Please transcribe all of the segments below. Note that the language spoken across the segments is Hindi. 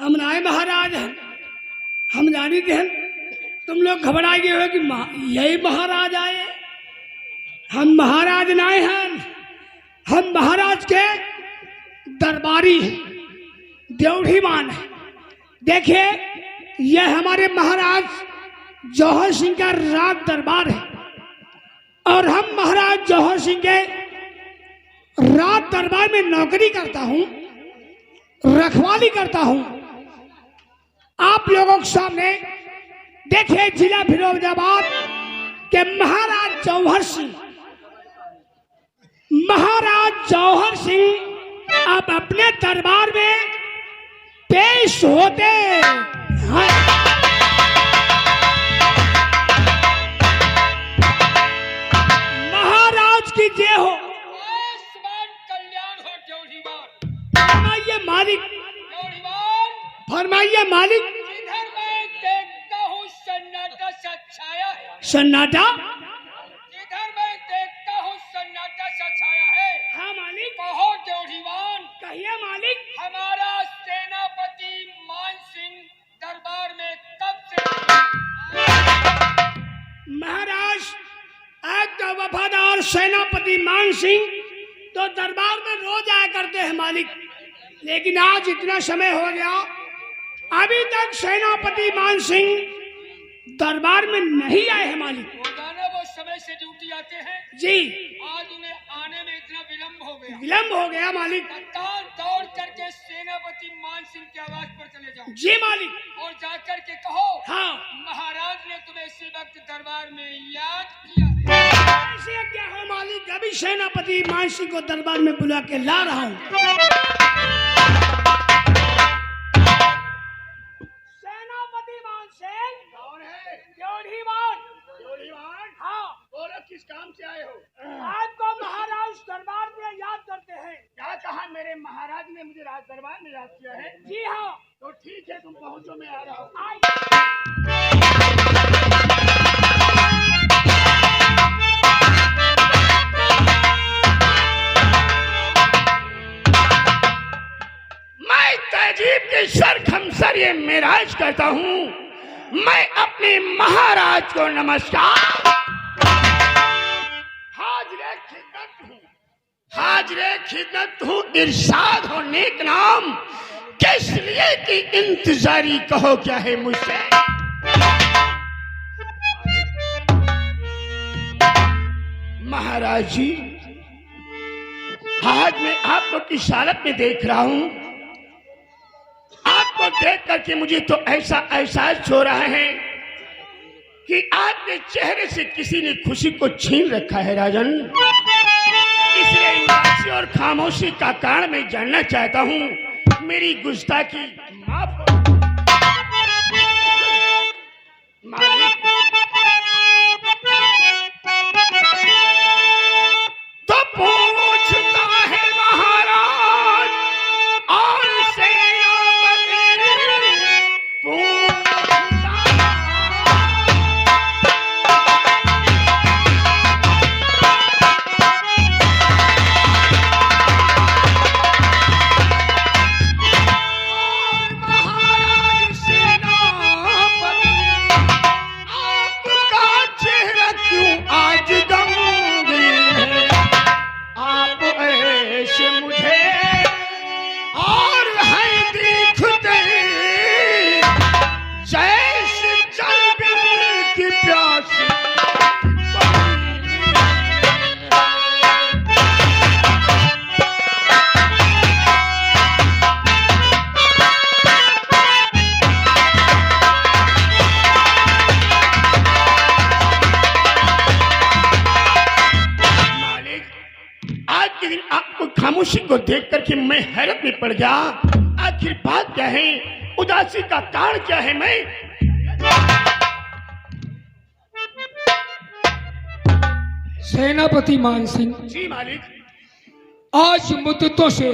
हम नाए महाराज हैं, हम जानी थे तुम लोग घबरा गए हो कि यही महाराज आए। हम महाराज नाए हैं, हम महाराज के दरबारी हैं, देवढ़ीमान हैं। देखिए यह हमारे महाराज जौहर सिंह का राज दरबार है और हम महाराज जौहर सिंह के राज दरबार में नौकरी करता हूं, रखवाली करता हूं। आप लोगों के सामने देखिए जिला फिरोजाबाद के महाराज जौहर सिंह, महाराज जौहर सिंह अब अपने दरबार में पेश होते हैं। महाराज की जय हो, कल्याण हो। फरमाइए मालिक, फरमाइए मालिक। जिधर मैं देखता हूँ सन्नाटा सा छाया है। सन्नाटा? जिधर मैं देखता हूँ सन्नाटा सा छाया है। हाँ मालिक। कहो देवढ़ीमान। कहिए मालिक। हमारा सेनापति मान सिंह दरबार में कब से? महाराज एक तो वफादार सेनापति मान सिंह तो दरबार में रोज आया करते हैं मालिक, लेकिन आज इतना समय हो गया अभी तक सेनापति मान सिंह दरबार में नहीं आए हैं मालिक। रोजाना वो समय से ड्यूटी आते हैं जी। आज उन्हें आने में इतना विलम्ब हो गया। विलम्ब हो गया मालिक। तत्काल दौड़ करके सेनापति मान सिंह की आवाज पर चले जाओ। जी मालिक। और जाकर के कहो हाँ महाराज ने तुम्हें इसी वक्त दरबार में याद किया। ऐसे क्या हो मालिक, अभी सेनापति मान सिंह को दरबार में बुला के ला रहा हूँ। सेनापति मान सिंह कौन है? देवढ़ीमान। देवढ़ीमान? हाँ। बोलो किस काम से आए हो? आपको महाराज दरबार में याद करते हैं। क्या कहा मेरे महाराज ने मुझे राज दरबार में याद किया है? जी हाँ। तो ठीक है तुम पहुंचो, मैं आ रहा हूँ। मैं तहजीब के सरखमसर ये मेराज करता हूँ। मैं अपने महाराज को नमस्कार हाजरे खिदमत हूँ, हाजरे खिदमत हूँ। इरशाद हो नेक नाम, किस लिए की इंतजारी कहो क्या है मुझसे? महाराज जी आज मैं आपको किस हालत में देख रहा हूँ, आपको देख करके मुझे तो ऐसा एहसास हो रहा है कि आपके चेहरे से किसी ने खुशी को छीन रखा है राजन। इसलिए उदासी और खामोशी का कारण मैं जानना चाहता हूँ। मेरी गुस्ताखी माफ करो मालिक। तो पूछता है महाराज और सेनापति पूछता महाराज सेनापति आपका चेहरा क्यों आज गमगीन है? आप ऐसे मुझे और हैं दिखते जैसे जल बिन की प्यासी। आज के दिन आपको खामोशी को देख करके मैं हैरत में पड़ गया। आखिर बात क्या है, उदासी का कारण क्या है? मैं सेनापति मान सिंह, जी मालिक। आज मुद्दतों से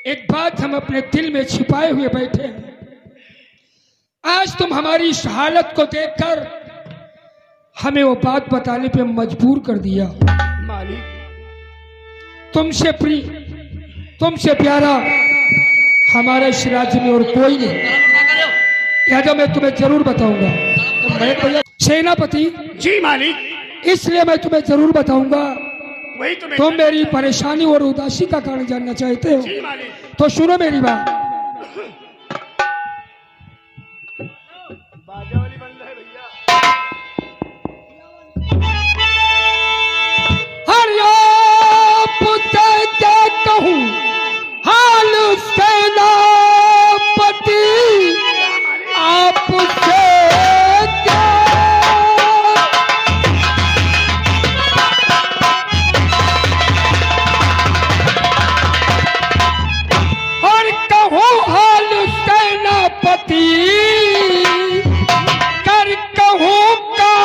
एक बात हम अपने दिल में छिपाए हुए बैठे हैं। आज तुम हमारी इस हालत को देखकर हमें वो बात बताने पे मजबूर कर दिया। मालिक तुमसे प्रिय, तुमसे प्यारा हमारे इस राज्य में और कोई नहीं। लिहाजा मैं तुम्हें जरूर बताऊंगा। मैं सेनापति जी मालिक, इसलिए मैं तुम्हें जरूर बताऊंगा। वही तो मैं तुम मेरी परेशानी और उदासी का कारण जानना चाहते हो जी मालिक। तो सुनो मेरी बात। बाजा वाली बंद है भैया। हरिया पुत्र क्या कहूँ हाल सेनापति आपसे क्या और कहूँ हाल सेनापति कर कहूँ का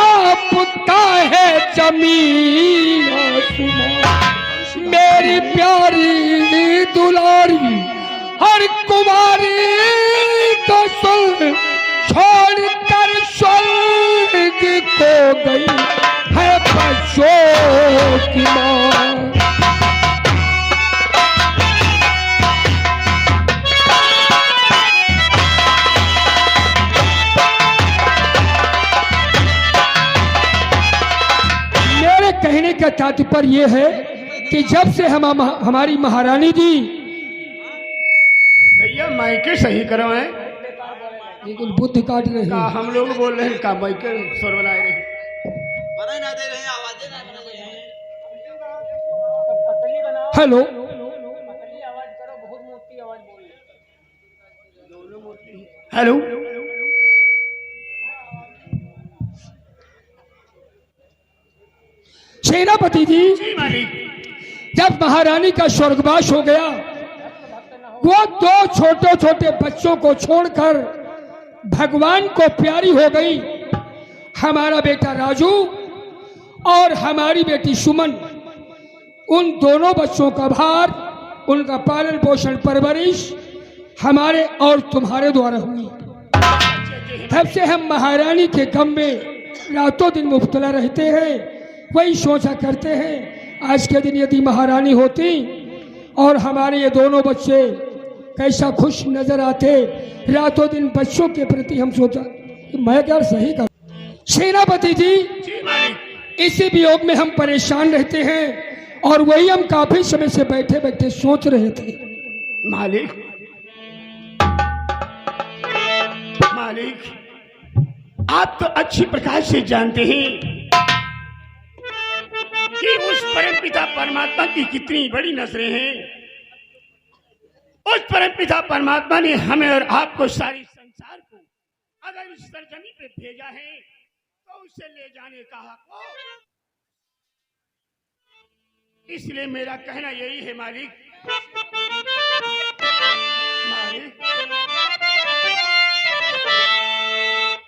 पुता है जमीन आसमां। मेरी प्यारी दुलारी हर कुमारी को सुन छोड़ कर स्वर्ग को गई है बच्चों की माँ। मेरे कहने का तात्पर्य यह है कि जब से हमारी महारानी जी भैया माइके सही करो है। बिल्कुल बुद्ध काट रहे का हैं। हम लोग बोल रहे हैं का माइके स्वर बनाए रहे। हेलो हेलो, सेनापति जी जी मालिक। जब महारानी का स्वर्गवास हो गया वो दो छोटे छोटे बच्चों को छोड़कर भगवान को प्यारी हो गई। हमारा बेटा राजू और हमारी बेटी सुमन, उन दोनों बच्चों का भार, उनका पालन पोषण परवरिश हमारे और तुम्हारे द्वारा हुई। तब से हम महारानी के गम में रातों दिन मुब्तला रहते हैं। वही सोचा करते हैं आज के दिन यदि महारानी होती और हमारे ये दोनों बच्चे कैसा खुश नजर आते। रातों दिन बच्चों के प्रति हम सोचा मैं क्या सही कर। सेनापति जी जी मालिक। इसी वियोग में हम परेशान रहते हैं और वही हम काफी समय से बैठे बैठे सोच रहे थे। मालिक, मालिक आप तो अच्छी प्रकार से जानते हैं कि उस परमपिता परमात्मा की कितनी बड़ी नजरें हैं। उस परमपिता परमात्मा ने हमें और आपको सारी संसार को अगर इस सरजमी पे भेजा है तो उसे ले जाने का हक हो। इसलिए मेरा कहना यही है मालिक, मालिक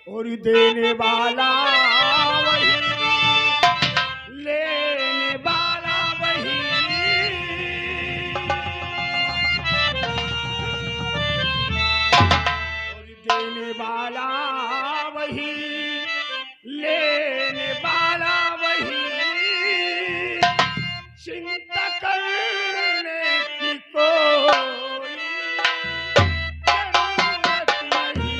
और देने वाला वही, लेने वाला वही, और देने वाला वही, लेने वाला वही, चिंता करने की कोई जरूरत नहीं।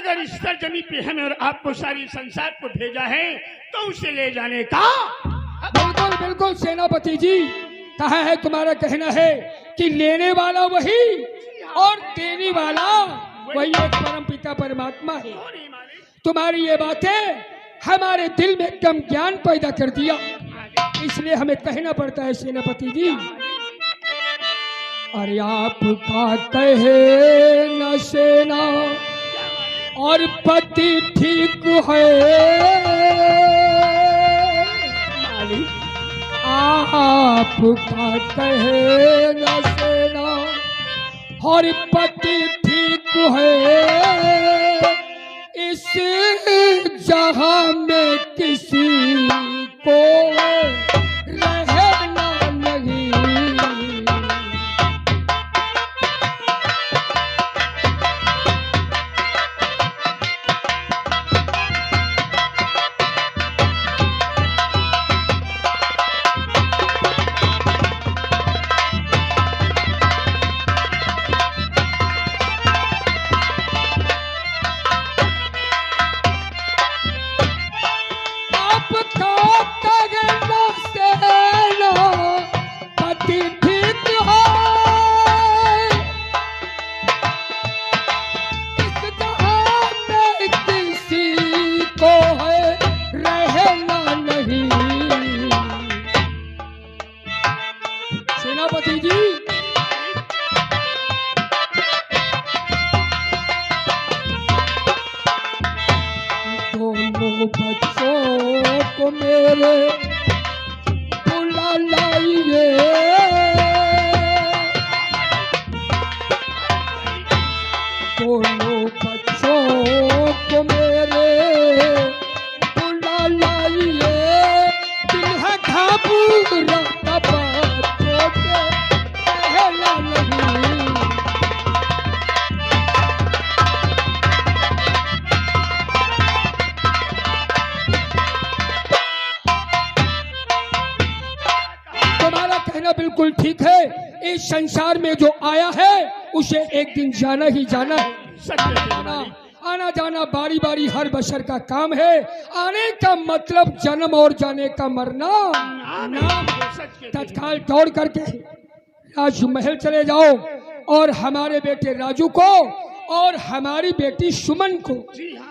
अगर इस सरजमी पे हमें और आपको सारी संसार को भेजा है तो उसे ले जाने का। बिल्कुल बिल्कुल सेनापति जी, कहा है तुम्हारा कहना है कि लेने वाला वही और देने वाला वही एक परम पिता परमात्मा है। तुम्हारी ये बातें हमारे दिल में एकदम ज्ञान पैदा कर दिया, इसलिए हमें कहना पड़ता है सेनापति जी। अरे आपका कहे न सेना और पति ठीक है, आपका कहे न सेना और पति ठीक है, इस जहां में किसी को रहना नहीं। सेनापति जी, दोनों बच्चों को मेरे बुला लाइए, दोनों बच्चों को मेरे बुला लाइए, दिल है घबरा बिल्कुल ठीक है। इस संसार में जो आया है उसे एक दिन जाना ही जाना है। आना जाना बारी बारी हर बशर का काम है। आने का मतलब जन्म और जाने का मरना। तत्काल दौड़ करके राजमहल चले जाओ और हमारे बेटे राजू को और हमारी बेटी सुमन को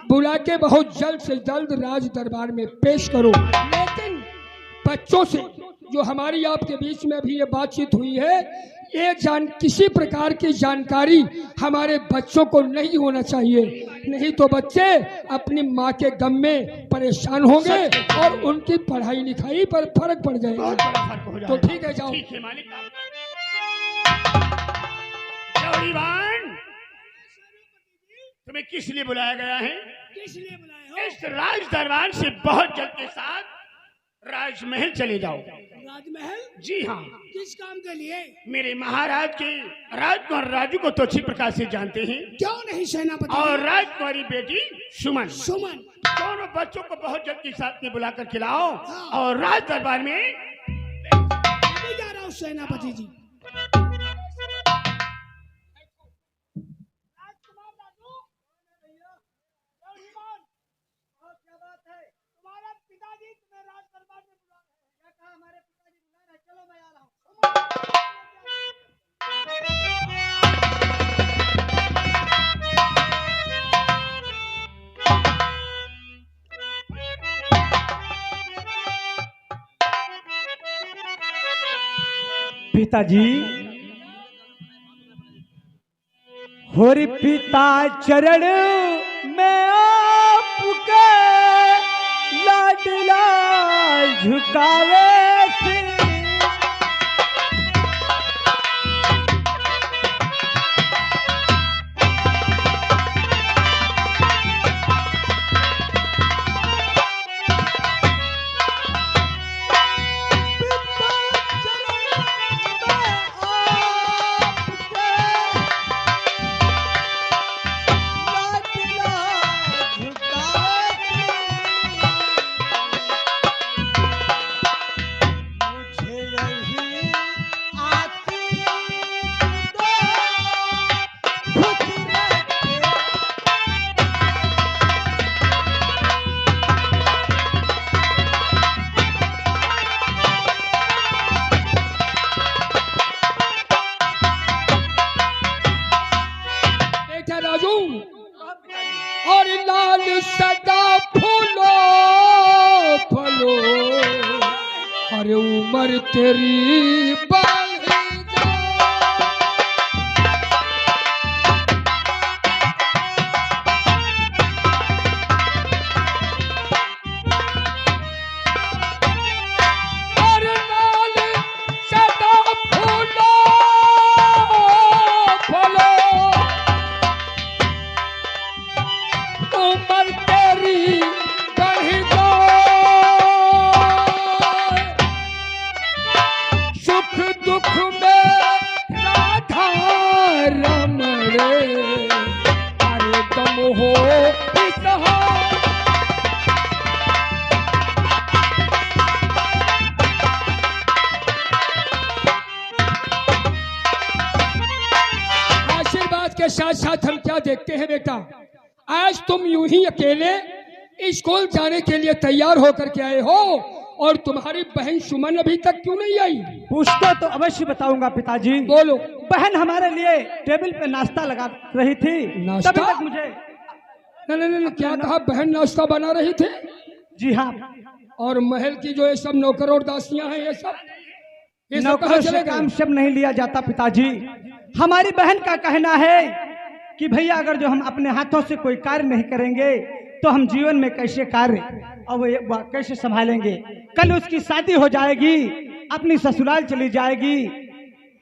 बुला के बहुत जल्द से जल्द राज दरबार में पेश करो। लेकिन बच्चों से जो हमारी आपके बीच में भी ये बातचीत हुई है, ये किसी प्रकार की जानकारी हमारे बच्चों को नहीं होना चाहिए, नहीं तो बच्चे अपनी माँ के गम में परेशान होंगे और उनकी पढ़ाई लिखाई पर फर्क पड़ जाएगा। तो ठीक है, जाओ। ठीक है मालिक। तुम्हें किस लिए बुलाया गया है? किस लिए बुलाया? इस राज दरबार से बहुत जल्द के साथ राजमहल चले जाओ। राजमहल? जी हाँ। किस काम के लिए? मेरे महाराज के राजकुमार राजू को तो अच्छी प्रकार से जानते हैं। क्यों नहीं सेनापति? और राजकुमारी बेटी सुमन। सुमन दोनों बच्चों को बहुत जल्द के साथ में बुलाकर खिलाओ। हाँ। और राज दरबार में अभी जा रहा हूँ सेनापति जी। पिताजी, होरी पिता चरण में आपके लाडला झुकावे सिर। तेरी बढ़ जाए। और लाल सदा फूलो फलो, उम्र तेरी बढ़ जाए। सुख दुख में राधा रमणे, अरे तुम हो इसहार। आशीर्वाद के साथ साथ हम क्या देखते हैं बेटा, आज तुम यूं ही अकेले स्कूल जाने के लिए तैयार होकर के आए हो और तुम्हारी बहन सुमन अभी तक क्यों नहीं आई? पूछते तो अवश्य बताऊंगा पिताजी। बोलो। बहन हमारे लिए टेबल पे नाश्ता लगा रही थी, नाश्ता? तभी तक मुझे। नहीं, क्या कहा? बहन नाश्ता बना रही थी? जी हाँ। और महल की जो ये सब नौकर और दासियां हैं, ये सब कहाँ नौकरों चले से गए? काम सब नहीं लिया जाता पिताजी। हमारी बहन का कहना है कि भैया अगर जो हम अपने हाथों से कोई कार्य नहीं करेंगे तो हम जीवन में कैसे कार्य और वो कैसे संभालेंगे। कल उसकी शादी हो जाएगी, अपनी ससुराल चली जाएगी,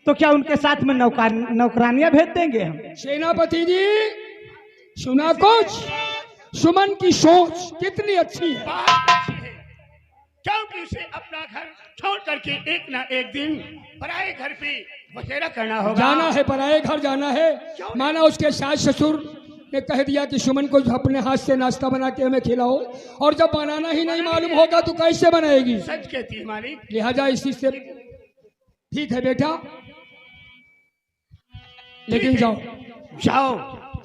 तो क्या उनके साथ में नौकरानियां भेज देंगे हम? सेनापति जी सुना कुछ? सुमन की सोच कितनी अच्छी है। बहुत अच्छी है, क्योंकि उसे अपना घर छोड़ करके एक ना एक दिन पराए घर पे बसेरा करना होगा। जाना है, पराए घर जाना है। माना उसके सास ससुर ने कह दिया कि सुमन को अपने हाथ से नाश्ता बना के हमें खिलाओ, और जब बनाना ही नहीं मालूम होगा तो कैसे बनाएगी? सच कहती है मालिक। लिहाजा इसी से ठीक है बेटा, लेकिन ठीक है। जाओ जाओ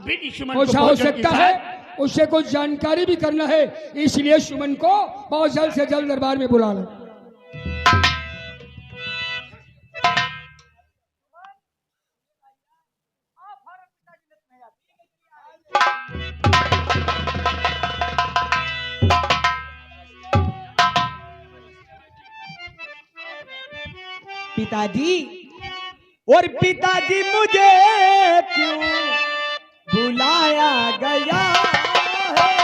बेटी सुमन कुछ को हो भोजन के सकता साथ- है, उससे कुछ जानकारी भी करना है, इसलिए सुमन को बहुत जल्द से जल्द दरबार में बुला लो। पिताजी, और पिताजी मुझे क्यों बुलाया गया है?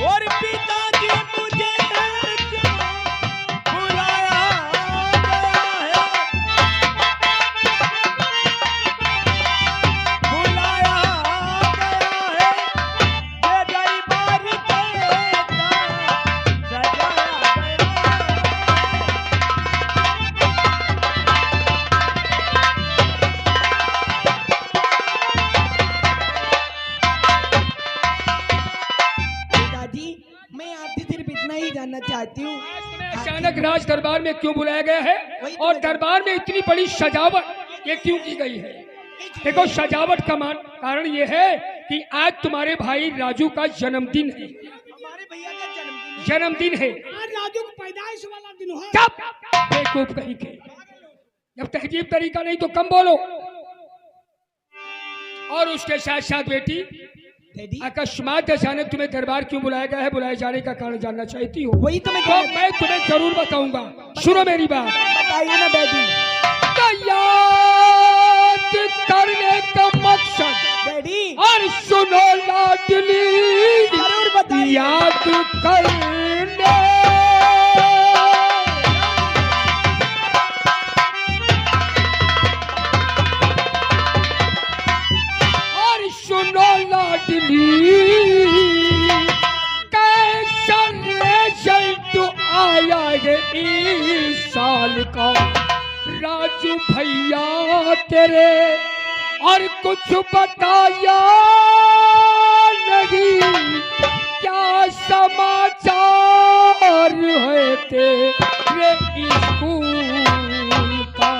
और पिताजी मुझे क्यों बुलाया गया है? बुलाया गया है, ये दरबार देता सजाया पिताजी, मैं आपसे सिर्फ इतना ही जानना चाहती हूँ, अचानक राज दरबार में क्यों बुलाया गया है और दरबार में इतनी बड़ी सजावट ये क्यों की गई है? देखो, सजावट का कारण ये है कि आज तुम्हारे भाई राजू का जन्मदिन है। हमारे भैया का जन्मदिन है। जन्मदिन है। आज राजू को पैदाइश वाला दिन हो। चुप! बेवकूफ कहीं के। जब तहजीब तरीका नहीं तो कम बोलो। और उसके साथ साथ बेटी, डैडी, अकस्मात अचानक तुम्हें दरबार क्यों बुलाया गया है? बुलाए जाने का कारण जानना चाहती हो? वही तो मैं तो मैं तुम्हें जरूर बताऊंगा। सुनो मेरी बात। बताइए ना डैडी। याद करने का मकसद डैडी, और सुनो लाडली, जरूर बताइए। याद करने और सुनो लाडली, कैसा रिजल्ट आया है इस साल का राजू भैया तेरे, और कुछ बताया नहीं, क्या समाचार है तेरे स्कूल का?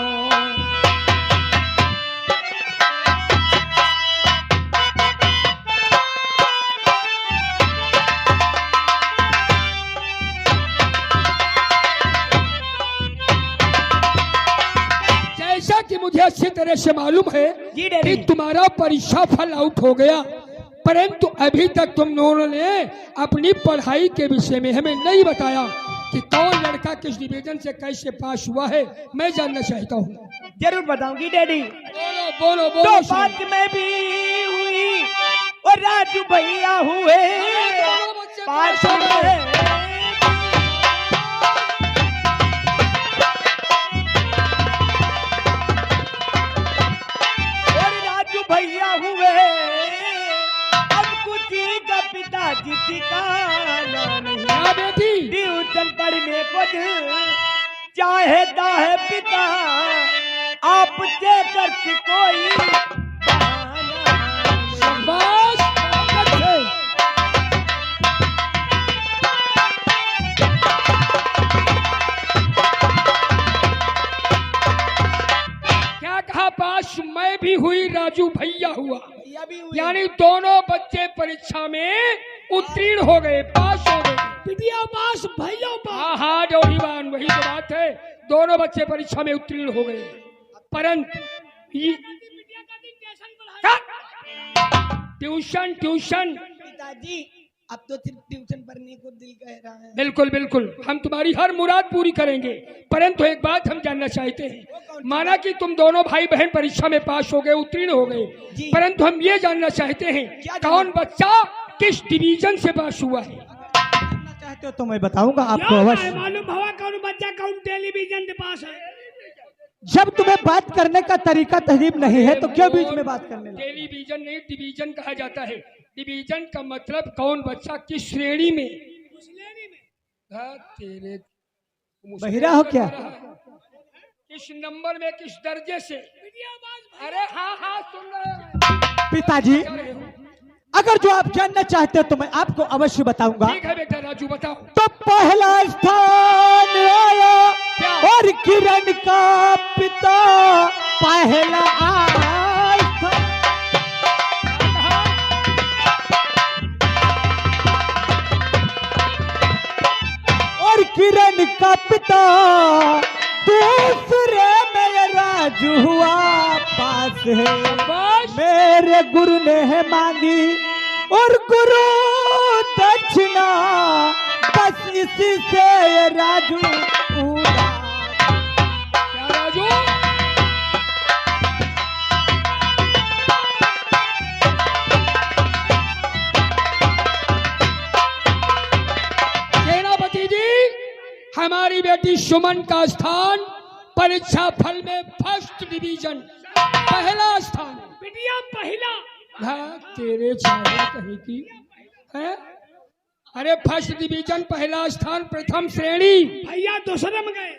तरह से मालूम है जी डैडी। कि तुम्हारा परीक्षा फल आउट हो गया, परंतु अभी तक तुम दोनों ने अपनी पढ़ाई के विषय में हमें नहीं बताया कि कौन लड़का किस डिवीजन से कैसे पास हुआ है। मैं जानना चाहता हूँ। जरूर बताऊंगी डैडी। बोलो बोलो तो बोलो। बात में भी हुई और राजू भैया हुए पास में। और राजू भैया हुए अब कुछ का पिताजी ठिकाना नहीं। हाँ बेटी, ट्यूशन पढ़ने को दिल चाहता है पिता, आपसे करके कोई बहाना। शाबाश। क्या कहा? पास मैं भी हुई, राजू भैया हुआ, भैया भी हुए। यानी दोनों बच्चे परीक्षा में उत्तीर्ण हो गए, पास हो गए। पिटिया पास भैया पास। हाँ हाँ जौहरीबान, वही तो बात है, दोनों बच्चे परीक्षा में उत्तीर्ण हो गए। परंतु ट्यूशन ट्यूशन पिताजी अब तो सिर्फ ट्यूशन पढ़ने को दिल कह रहा है। बिल्कुल बिल्कुल, हम तुम्हारी हर मुराद पूरी करेंगे, परंतु एक बात हम जानना चाहते हैं। माना कि तुम दोनों भाई बहन परीक्षा में पास हो गए, उत्तीर्ण हो गए, जी। परंतु हम ये जानना चाहते हैं क्या कौन बच्चा किस डिवीजन से पास हुआ है। जानना चाहते हो तो मैं बताऊंगा आपको क्यों अवश्य। नहीं मालूम हवा कौन बच्चा कौन टेलीविजन के पास है। जब तुम्हें बात करने का तरीका तहजीब नहीं है तो क्यों बीच में बात करने लगे? टेलीविजन नहीं, डिवीजन कहा जाता है। डिवीजन का मतलब कौन बच्चा किस श्रेणी में। हाँ, तेरे बहिरा हो क्या? किस नंबर में, किस दर्जे से। अरे हाँ हाँ सुन रहे हैं। पिताजी अगर जो आप जानना चाहते हो तो मैं आपको अवश्य बताऊंगा। ठीक है बेटा, राजू बताओ। तो पहला स्थान आया क्या? और किरण का पिता पहला आया था। और किरण का पिता दूसरे में राजू हुआ पास है। बस मेरे गुरु ने है मांगी और गुरु दक्षिणा, बस इसी से ये राजू पूरा। क्या राजू? सेनापति जी, हमारी बेटी सुमन का स्थान परीक्षा फल में फर्स्ट डिवीजन, पहला स्थान। पिटिया पहला। हाँ, तेरे चाहे कहीं की है। अरे फर्स्ट डिवीजन, पहला स्थान, प्रथम श्रेणी। भैया दूसरे में गए।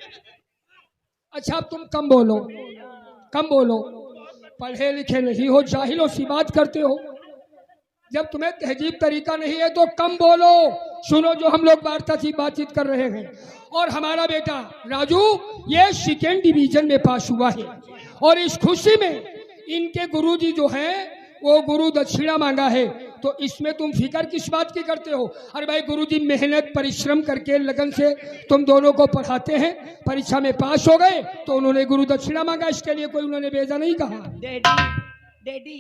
अच्छा अब तुम कम बोलो, कम बोलो। पढ़े लिखे नहीं हो, जाहिलों सी बात करते हो। जब तुम्हें तहजीब तरीका नहीं है तो कम बोलो। सुनो जो हम लोग बातचीत कर रहे हैं। और हमारा बेटा राजू ये सेकेंड डिवीजन में पास हुआ है, और इस खुशी में इनके गुरुजी जो हैं वो गुरु दक्षिणा मांगा है। तो इसमें तुम फिक्र किस बात की करते हो? अरे भाई गुरुजी मेहनत परिश्रम करके लगन से तुम दोनों को पढ़ाते हैं, परीक्षा में पास हो गए तो उन्होंने गुरु दक्षिणा मांगा, इसके लिए कोई उन्होंने बेजा नहीं कहा। डैडी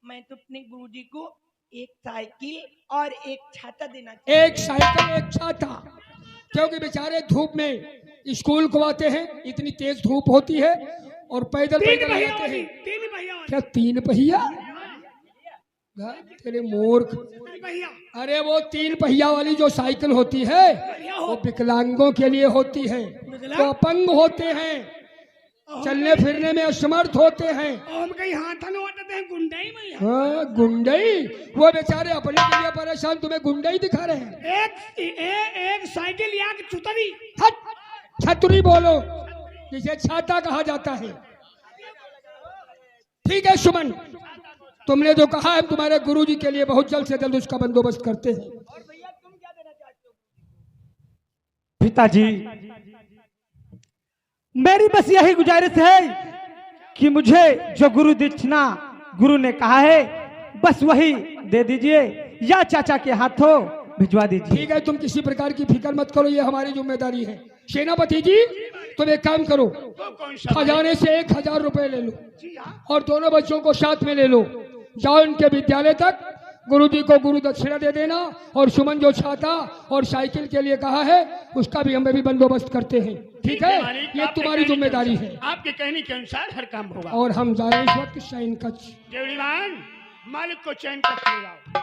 मैं तो अपने गुरुजी को एक साइकिल और एक छाता देना चाहती एक साइकिल एक छाता, क्योंकि बेचारे धूप में स्कूल को आते हैं, इतनी तेज धूप होती है और पैदल तीन पैदल भैया जाते वाली, हैं। तीन भैया वाली। क्या तीन पहिया? तेरे मूर्ख। भैया अरे वो तीन पहिया वाली जो साइकिल होती है वो विकलांगों के लिए होती है, तो अपंग होते हैं, चलने फिरने में असमर्थ होते हैं। और हम कहीं हाथन वाटते हैं गुंडई में। हाँ गुंडई, वो बेचारे अपने के लिए परेशान, तुम्हें गुंडई दिखा रहे हैं। एक साइकिल या कि चुतरी। छतरी बोलो, जिसे छाता कहा जाता है। ठीक है सुमन, तुमने जो कहा है तुम्हारे गुरुजी के लिए बहुत जल्द से जल्द उसका बंदोबस्त करते हैं। पिताजी मेरी बस यही गुजारिश है कि मुझे जो गुरु दक्षिणा गुरु ने कहा है बस वही दे दीजिए या चाचा के हाथों भिजवा दीजिए। ठीक है, तुम किसी प्रकार की फिक्र मत करो, ये हमारी जिम्मेदारी है। सेनापति जी तुम एक काम करो, वो कौन सा खजाने से 1000 रुपए ले लो जी हाँ। और दोनों बच्चों को साथ में ले लो, जाओ इनके विद्यालय तक, गुरुजी को गुरु दक्षिणा दे देना, और सुमन जो छाता और साइकिल के लिए कहा है उसका भी हम भी बंदोबस्त करते हैं, ठीक है? मालिक, ये आपके तुम्हारी कहने के जिम्मेदारी अनुसार- है। आपके कहने के अनुसार हर काम होगा। और हम जा रहे हैं इस वक्त शाइन कच। देवलीमान, मालिक को चैन कर ले जाओ।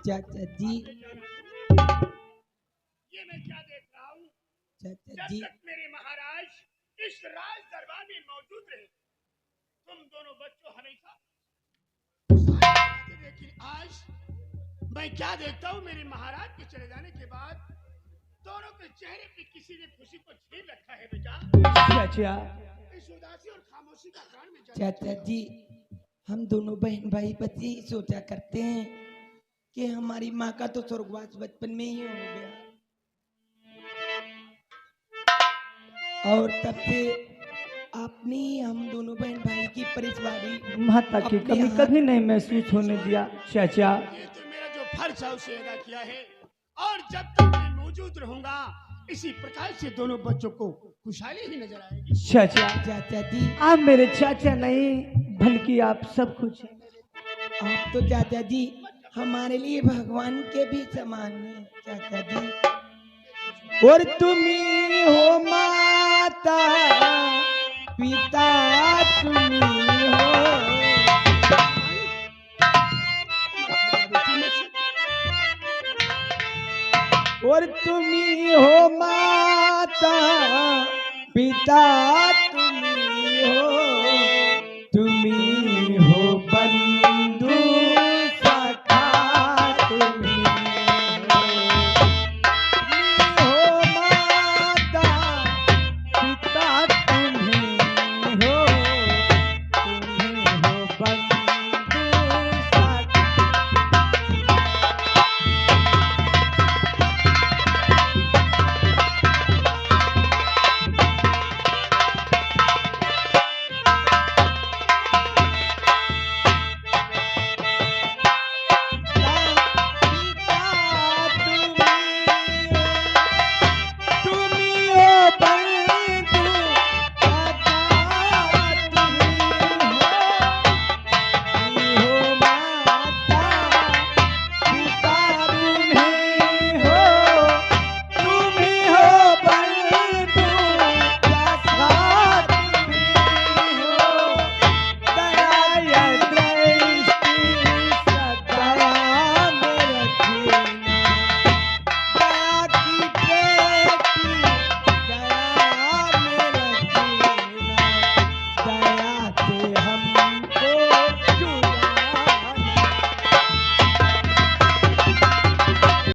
चाचा जी, ये मैं क्या देख रहा हूँ? चाचा जब जी, तक मेरे महाराज इस राज दरबार में मौजूद रहे, तुम दोनों बच्चों हमेशा, लेकिन आज मैं क्या देखता हूँ, मेरे महाराज के चले जाने के बाद दोनों के चेहरे पे किसी ने खुशी को छीन रखा है। बेटा, चाचा इस उदासी और खामोशी का कारण में चाचा जी, हम दोनों बहन भाई बस यही सोचा करते हैं कि हमारी माँ का तो स्वर्गवास बचपन में ही हो गया, और तब से आपने हम दोनों बहन भाई की परिवारी माता की अपने कमी हाथ- कभी नहीं महसूस होने दिया चाचा। ये तो मेरा जो फर्ज है उसे अदा किया है, और जब तक मैं मौजूद रहूंगा इसी प्रकार से दोनों बच्चों को खुशहाली ही नजर आएगी। चाचा चाचा जी, आप मेरे चाचा नहीं बल्कि आप सब कुछ हैं। आप तो चाचा जी हमारे लिए भगवान के भी समान हैं चाचा जी। और तुम ही हो माता पिता, तुम ही हो। और तुम ही हो माता पिता,